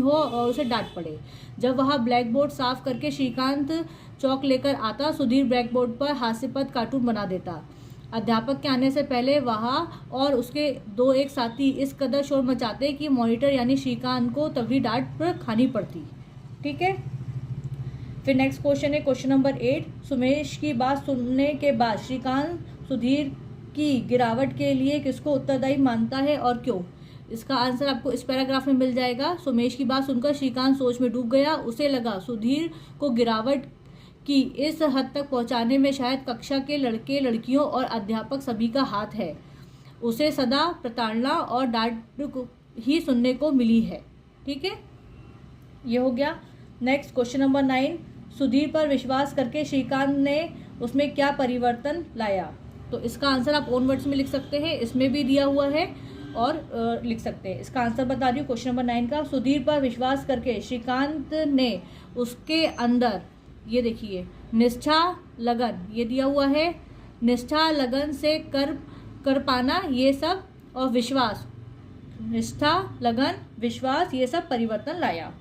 हो और उसे डांट पड़े। जब वह ब्लैक बोर्ड साफ करके श्रीकांत चौक लेकर आता, सुधीर ब्लैक बोर्ड पर हास्यपद कार्टून बना देता। अध्यापक के आने से पहले वह और उसके दो एक साथी इस कदर शोर मचाते कि मॉनिटर यानी श्रीकांत को तगड़ी डांट खानी पड़ती। ठीक है, फिर नेक्स्ट क्वेश्चन है क्वेश्चन नंबर 8। सुमेश की बात सुनने के बाद श्रीकांत सुधीर की गिरावट के लिए किसको उत्तरदायी मानता है और क्यों? इसका आंसर आपको इस पैराग्राफ में मिल जाएगा। सुमेश की बात सुनकर श्रीकांत सोच में डूब गया। उसे लगा सुधीर को गिरावट की इस हद तक पहुंचाने में शायद कक्षा के लड़के लड़कियों और अध्यापक सभी का हाथ है। उसे सदा प्रताड़ना और डांट ही सुनने को मिली है। ठीक है, ये हो गया। Next question number 9। सुधीर पर विश्वास करके श्रीकांत ने उसमें क्या परिवर्तन लाया? तो इसका आंसर आप ओन वर्ड्स में लिख सकते हैं, इसमें भी दिया हुआ है और लिख सकते हैं। इसका आंसर बता रही हूँ क्वेश्चन नंबर 9 का। सुधीर पर विश्वास करके श्रीकांत ने उसके अंदर, ये देखिए, निष्ठा लगन, ये दिया हुआ है, निष्ठा लगन से कर पाना, ये सब, और विश्वास, निष्ठा लगन विश्वास, ये सब परिवर्तन लाया।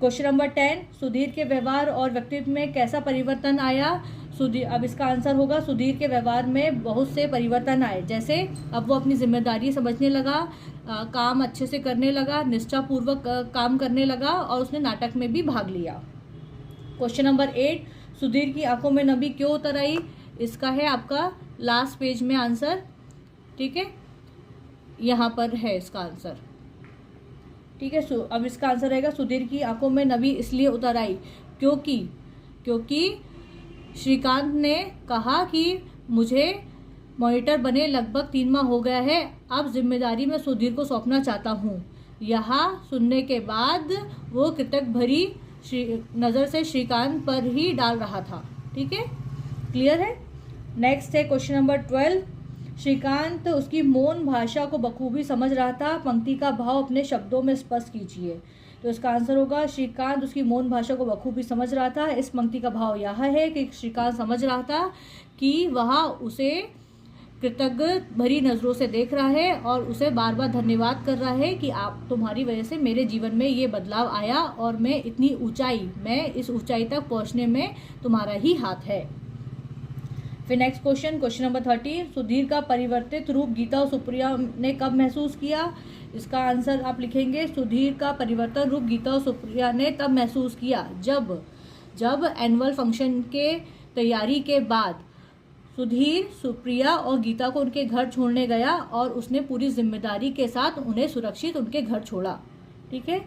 Question number 10। सुधीर के व्यवहार और व्यक्तित्व में कैसा परिवर्तन आया? सुधीर, अब इसका आंसर होगा सुधीर के व्यवहार में बहुत से परिवर्तन आए। जैसे अब वो अपनी जिम्मेदारी समझने लगा, काम अच्छे से करने लगा, निष्ठापूर्वक काम करने लगा और उसने नाटक में भी भाग लिया। Question number 8। सुधीर की आंखों में नमी क्यों उतर आई? इसका है आपका लास्ट पेज में आंसर। ठीक है, यहाँ पर है इसका आंसर। ठीक है, अब इसका आंसर रहेगा सुधीर की आंखों में नमी इसलिए उतर आई क्योंकि श्रीकांत ने कहा कि मुझे मॉनिटर बने लगभग 3 माह हो गया है, अब जिम्मेदारी मैं सुधीर को सौंपना चाहता हूँ। यहाँ सुनने के बाद वो कृतज्ञ भरी नज़र से श्रीकांत पर ही डाल रहा था। ठीक है, क्लियर है। नेक्स्ट है क्वेश्चन नंबर 12। श्रीकांत उसकी मौन भाषा को बखूबी समझ रहा था। पंक्ति का भाव अपने शब्दों में स्पष्ट कीजिए। तो इसका आंसर होगा श्रीकांत उसकी मौन भाषा को बखूबी समझ रहा था। इस पंक्ति का भाव यह है कि श्रीकांत समझ रहा था कि वह उसे कृतज्ञ भरी नज़रों से देख रहा है और उसे बार बार धन्यवाद कर रहा है कि आप, तुम्हारी वजह से मेरे जीवन में ये बदलाव आया और मैं इस ऊंचाई तक पहुंचने में तुम्हारा ही हाथ है। फिर नेक्स्ट क्वेश्चन नंबर 13। सुधीर का परिवर्तित रूप गीता और सुप्रिया ने कब महसूस किया? इसका आंसर आप लिखेंगे सुधीर का परिवर्तन रूप गीता और सुप्रिया ने तब महसूस किया जब एनुअल फंक्शन के तैयारी के बाद सुधीर सुप्रिया और गीता को उनके घर छोड़ने गया और उसने पूरी जिम्मेदारी के साथ उन्हें सुरक्षित उनके घर छोड़ा। ठीक है,